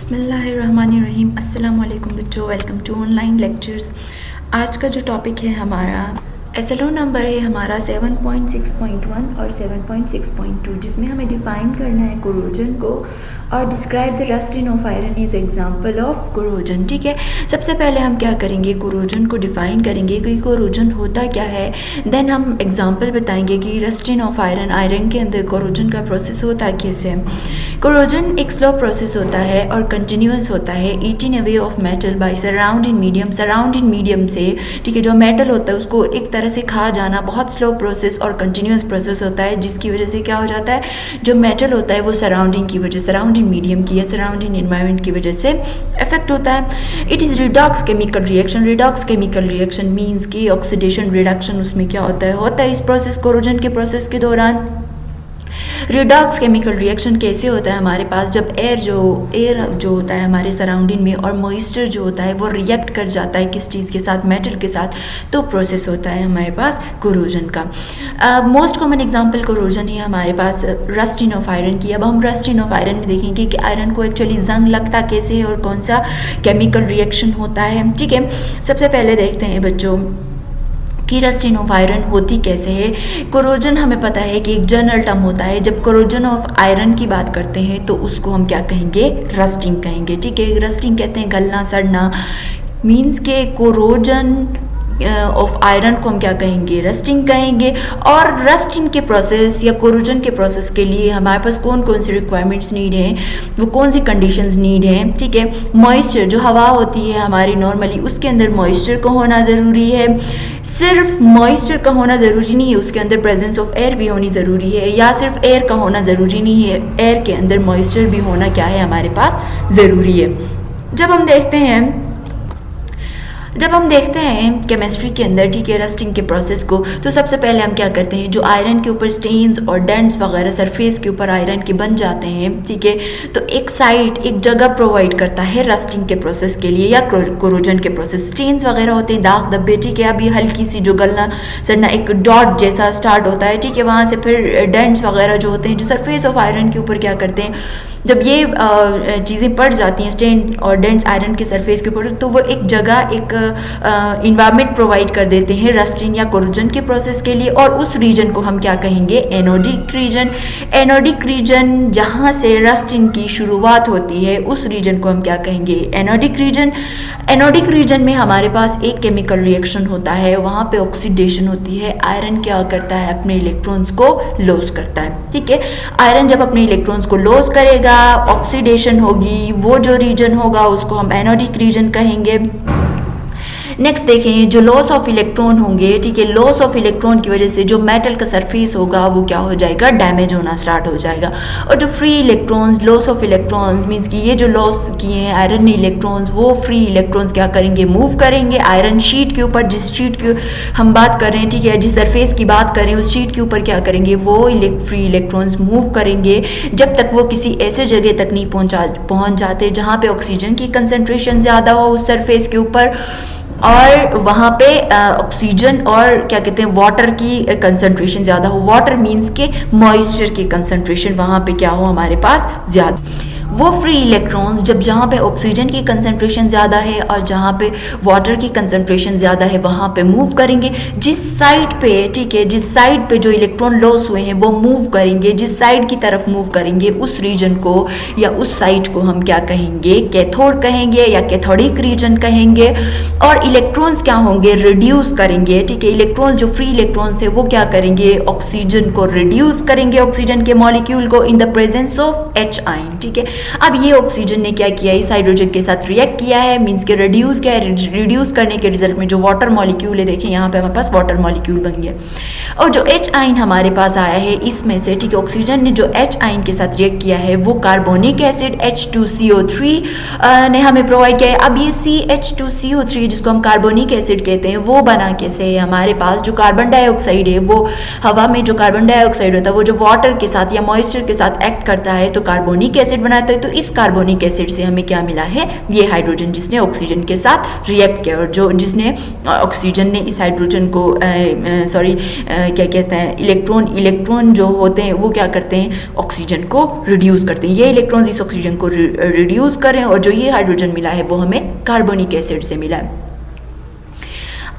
बिस्मिल्लाहिर्रहमानिर्रहीम। अस्सलाम वालेकुम बच्चों, वेलकम टू ऑनलाइन लेक्चर्स। आज का जो टॉपिक है हमारा एसएलओ नंबर है हमारा 7.6.1 और 7.6.2, जिसमें हमें डिफ़ाइन करना है कोरोजन को और describe the rusting of iron is example of corrosion. ठीक है, सबसे पहले हम क्या करेंगे, कोरोजन को डिफ़ाइन करेंगे कि कोरोजन होता क्या है। देन हम एग्जांपल बताएंगे कि रस्टिंग ऑफ आयरन, आयरन के अंदर कोरोजन का प्रोसेस होता है कैसे। कोरोजन एक स्लो प्रोसेस होता है और कंटिन्यूस होता है, eating away of metal by surrounding medium. Surrounding medium से, ठीक है, जो मेटल होता है उसको एक तरह से खा जाना बहुत स्लो प्रोसेस और कंटिन्यूस प्रोसेस होता है, जिसकी वजह से क्या हो जाता है, जो मेटल होता है वो सराउंडिंग की वजह, सराउंडिंग मीडियम की या सराउंडिंग एनवायरनमेंट की वजह से इफेक्ट होता है। It is redox chemical reaction. Redox chemical reaction means कि ऑक्सीडेशन रिडक्शन उसमें क्या होता है इस प्रोसेस, कोरोजन के प्रोसेस के दौरान। रिडॉक्स केमिकल रिएक्शन कैसे होता है हमारे पास, जब एयर जो होता है हमारे सराउंडिंग में और मॉइस्चर जो होता है वो रिएक्ट कर जाता है किस चीज़ के साथ, मेटल के साथ, तो प्रोसेस होता है हमारे पास कोरोजन का। मोस्ट कॉमन एग्जांपल कोरोजन है हमारे पास रस्टिंग ऑफ आयरन की। अब हम रस्टिंग ऑफ आयरन में देखेंगे कि आयरन को एक्चुअली जंग लगता कैसे है और कौन सा केमिकल रिएक्शन होता है। ठीक है, सबसे पहले देखते हैं बच्चों कि रस्टिंग ऑफ आयरन होती कैसे है। कोरोजन हमें पता है कि एक जनरल टर्म होता है, जब कोरोजन ऑफ आयरन की बात करते हैं तो उसको हम क्या कहेंगे, रस्टिंग कहेंगे। ठीक है, रस्टिंग कहते हैं गलना सड़ना, मीन्स के कोरोजन ऑफ आयरन को हम क्या कहेंगे, रस्टिंग कहेंगे। और रस्टिंग के प्रोसेस या कोरोजन के प्रोसेस के लिए हमारे पास कौन कौन सी रिक्वायरमेंट्स नीड हैं, वो कौन सी कंडीशंस नीड हैं। ठीक है, मॉइस्चर, जो हवा होती है हमारी नॉर्मली, उसके अंदर मॉइस्चर का होना ज़रूरी है। सिर्फ मॉइस्चर का होना ज़रूरी नहीं है, उसके अंदर प्रेजेंस ऑफ एयर भी होनी ज़रूरी है, या सिर्फ एयर का होना ज़रूरी नहीं है, एयर के अंदर मॉइस्चर भी होना क्या है हमारे पास ज़रूरी है। जब हम देखते हैं केमिस्ट्री के अंदर, ठीक है, रस्टिंग के प्रोसेस को, तो सबसे पहले हम क्या करते हैं, जो आयरन के ऊपर स्टेन्स और डेंट्स वगैरह सरफेस के ऊपर आयरन के बन जाते हैं, ठीक है, तो एक साइड, एक जगह प्रोवाइड करता है रस्टिंग के प्रोसेस के लिए या कोरोजन के प्रोसेस। स्टेन्स वगैरह होते हैं, दाग धब्बे, ठीक है, अभी हल्की सी जो गलना सड़ना एक डॉट जैसा स्टार्ट होता है, ठीक है, वहाँ से फिर डेंट्स वगैरह जो होते हैं, जो सरफेस ऑफ आयरन के ऊपर क्या करते हैं, जब ये चीज़ें पड़ जाती हैं, स्टेन और डेंट्स आयरन के सरफेस के ऊपर, तो वो एक जगह, एक इन्वायरमेंट प्रोवाइड कर देते हैं रस्टिंग या कोरोजन के प्रोसेस के लिए। और उस रीजन को हम क्या कहेंगे, एनोडिक रीजन। एनोडिक रीजन, जहाँ से रस्टिंग की शुरुआत होती है, उस रीजन को हम क्या कहेंगे, एनोडिक रीजन। एनोडिक रीजन में हमारे पास एक केमिकल रिएक्शन होता है, वहाँ पे ऑक्सीडेशन होती है। आयरन क्या करता है, अपने इलेक्ट्रॉन्स को लॉस करता है। ठीक है, आयरन जब अपने इलेक्ट्रॉन्स को लॉस करेगा, ऑक्सीडेशन होगी, वो जो रीजन होगा उसको हम एनोडिक रीजन कहेंगे। नेक्स्ट देखें, जो लॉस ऑफ इलेक्ट्रॉन होंगे, ठीक है, लॉस ऑफ इलेक्ट्रॉन की वजह से जो मेटल का सरफेस होगा वो क्या हो जाएगा, डैमेज होना स्टार्ट हो जाएगा। और जो free electrons, loss of electrons means कि ये जो लॉस किए हैं आयरन ने इलेक्ट्रॉन्स, वो फ्री इलेक्ट्रॉन्स क्या करेंगे, मूव करेंगे आयरन शीट के ऊपर। जिस शीट की हम बात कर रहे हैं, ठीक है, जिस सरफेस की बात करें, उस शीट के ऊपर क्या करेंगे, वो फ्री इलेक्ट्रॉन्स मूव करेंगे जब तक वो किसी ऐसे जगह तक नहीं पहुँच जाते जहाँ पे ऑक्सीजन की कंसनट्रेशन ज़्यादा हो उस सरफेस के ऊपर, और वहाँ पे ऑक्सीजन और क्या कहते हैं, वाटर की कंसंट्रेशन ज़्यादा हो। वाटर मीन्स के मॉइस्चर की कंसंट्रेशन वहाँ पे क्या हो हमारे पास ज़्यादा। वो फ्री इलेक्ट्रॉन्स जब जहाँ पे ऑक्सीजन की कंसंट्रेशन ज़्यादा है और जहाँ पे वाटर की कंसंट्रेशन ज़्यादा है वहाँ पे मूव करेंगे। जिस साइड पे, ठीक है, जिस साइड पे जो इलेक्ट्रॉन लॉस हुए हैं वो मूव करेंगे, जिस साइड की तरफ मूव करेंगे उस रीजन को या उस साइड को हम क्या कहेंगे, कैथोड कहेंगे या कैथोडिक रीजन कहेंगे। और इलेक्ट्रॉन्स क्या होंगे, रिड्यूस करेंगे। ठीक है, इलेक्ट्रॉन्स जो फ्री इलेक्ट्रॉन्स थे वो क्या करेंगे, ऑक्सीजन को रिड्यूस करेंगे, ऑक्सीजन के मॉलिक्यूल को, in the presence of H ion. ठीक है, अब ये ऑक्सीजन ने क्या किया, इस हाइड्रोजन के साथ रिएक्ट किया है, मीन्स के रिड्यूस किया है। रिड्यूस करने के रिजल्ट में जो वाटर मॉलिक्यूल है, देखें यहाँ पे हमारे पास वाटर मॉलिक्यूल बन गया। और जो H आयन हमारे पास आया है इसमें से, ठीक है, ऑक्सीजन ने जो H आयन के साथ रिएक्ट किया है वो कार्बोनिक एसिड H2CO3 ने हमें प्रोवाइड किया है। अब ये CH2CO3 जिसको हम कार्बोनिक एसिड कहते हैं वो बना कैसे है, हमारे पास जो कार्बन डाइऑक्साइड है, वो हवा में जो कार्बन डाइऑक्साइड होता है वो जो वाटर के साथ या मॉइस्चर के साथ एक्ट करता है तो कार्बोनिक एसिड बनाता है। जाता है। तो इस कार्बोनिक एसिड से हमें क्या मिला है, ये हाइड्रोजन जिसने ऑक्सीजन के साथ रिएक्ट किया, और जो जिसने ऑक्सीजन ने इस हाइड्रोजन को क्या कहते हैं, इलेक्ट्रॉन जो होते हैं वो क्या करते हैं, ऑक्सीजन को रिड्यूस करते हैं। ये इलेक्ट्रॉन्स इस ऑक्सीजन को रिड्यूस करें, और जो ये हाइड्रोजन मिला है वो हमें कार्बोनिक एसिड से मिला है।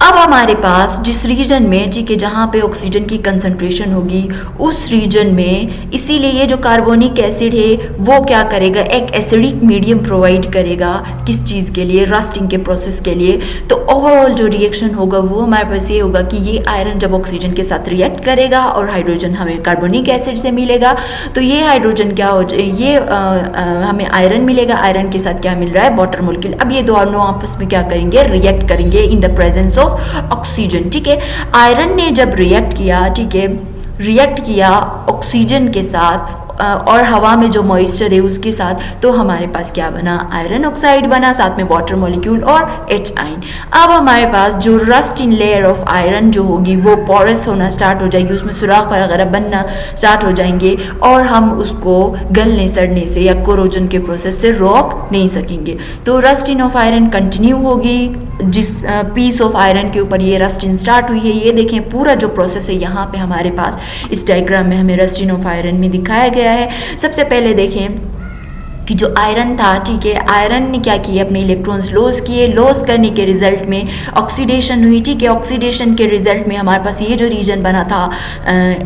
अब हमारे पास जिस रीजन में, ठीक है, जहाँ पे ऑक्सीजन की कंसंट्रेशन होगी उस रीजन में, इसीलिए ये जो कार्बोनिक एसिड है वो क्या करेगा, एक एसिडिक मीडियम प्रोवाइड करेगा किस चीज़ के लिए, रस्टिंग के प्रोसेस के लिए। तो ओवरऑल जो रिएक्शन होगा वो हमारे पास ये होगा कि ये आयरन जब ऑक्सीजन के साथ रिएक्ट करेगा और हाइड्रोजन हमें कार्बोनिक एसिड से मिलेगा, तो ये हाइड्रोजन क्या हो ये हमें आयरन मिलेगा, आयरन के साथ क्या मिल रहा है, वाटर मॉलिक्यूल। अब ये दोनों आपस में क्या करेंगे, रिएक्ट करेंगे in the presence of oxygen. ठीक है, आयरन ने जब रिएक्ट किया, ठीक है, रिएक्ट किया ऑक्सीजन के साथ और हवा में जो मॉइस्चर है उसके साथ, तो हमारे पास क्या बना, आयरन ऑक्साइड बना, साथ में वाटर मॉलिक्यूल और एच आयन। अब हमारे पास जो rust in layer of iron जो होगी वो पोरस होना स्टार्ट हो जाएगी, उसमें सुराख वगैरह बनना स्टार्ट हो जाएंगे, और हम उसको गलने सड़ने से या कोरोजन के प्रोसेस से रोक नहीं सकेंगे। तो rust in of iron continue होगी, जिस पीस ऑफ आयरन के ऊपर ये रस्टिंग स्टार्ट हुई है, ये देखें पूरा जो प्रोसेस है यहाँ पे हमारे पास इस डायग्राम में हमें रस्टिंग ऑफ आयरन में दिखाया गया है। सबसे पहले देखें कि जो आयरन था, ठीक है, आयरन ने क्या किया, अपने इलेक्ट्रॉन्स लॉस किए, लॉस करने के रिजल्ट में ऑक्सीडेशन हुई। ठीक है, ऑक्सीडेशन के रिजल्ट में हमारे पास ये जो रीजन बना था,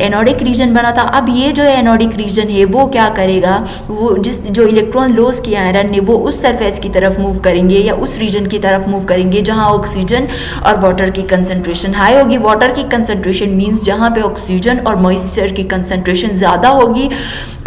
एनोडिक रीजन बना था। अब ये जो एनोडिक रीजन है वो क्या करेगा, वो जो इलेक्ट्रॉन लॉस किया आयरन ने वो उस सरफेस की तरफ मूव करेंगे या उस रीजन की तरफ मूव करेंगे जहाँ ऑक्सीजन और वाटर की कंसनट्रेशन हाई होगी। वाटर की कंसनट्रेशन मीन्स जहाँ पे ऑक्सीजन और मॉइस्चर की कंसनट्रेशन ज़्यादा होगी,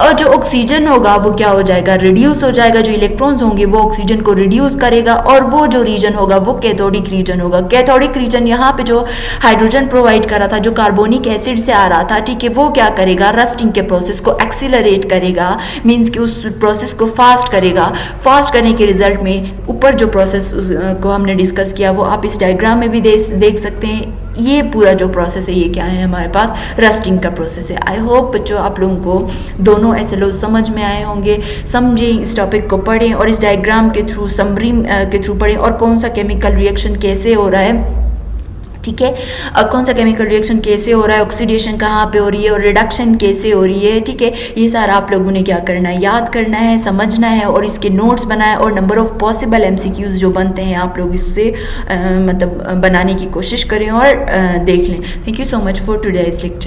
और जो ऑक्सीजन होगा वो क्या हो जाएगा, रिड्यूस हो जाएगा। जो इलेक्ट्रॉन्स होंगे वो ऑक्सीजन को रिड्यूस करेगा, और वो जो रीजन होगा वो कैथोडिक रीजन होगा। कैथोडिक रीजन यहाँ पे जो हाइड्रोजन प्रोवाइड कर रहा था, जो कार्बोनिक एसिड से आ रहा था, ठीक है, वो क्या करेगा, रस्टिंग के प्रोसेस को एक्सीलरेट करेगा, मीन्स कि उस प्रोसेस को फास्ट करेगा। फास्ट करने के रिजल्ट में ऊपर जो प्रोसेस को हमने डिस्कस किया वो आप इस डायग्राम में भी देख सकते हैं। ये पूरा जो प्रोसेस है ये क्या है, हमारे पास रस्टिंग का प्रोसेस है। आई होप बच्चों आप लोगों को दोनों ऐसे लोग समझ में आए होंगे, समझें, इस टॉपिक को पढ़ें और इस डायग्राम के थ्रू, समरी के थ्रू पढ़ें, और कौन सा केमिकल रिएक्शन कैसे हो रहा है, ठीक है, कौन सा केमिकल रिएक्शन कैसे हो रहा है, ऑक्सीडेशन कहाँ पे हो रही है और रिडक्शन कैसे हो रही है। ठीक है, ये सारा आप लोगों ने क्या करना है, याद करना है, समझना है, और इसके नोट्स बनाए, और नंबर ऑफ पॉसिबल एमसीक्यूज जो बनते हैं आप लोग इससे मतलब बनाने की कोशिश करें और देख लें। Thank you so much for today's lecture.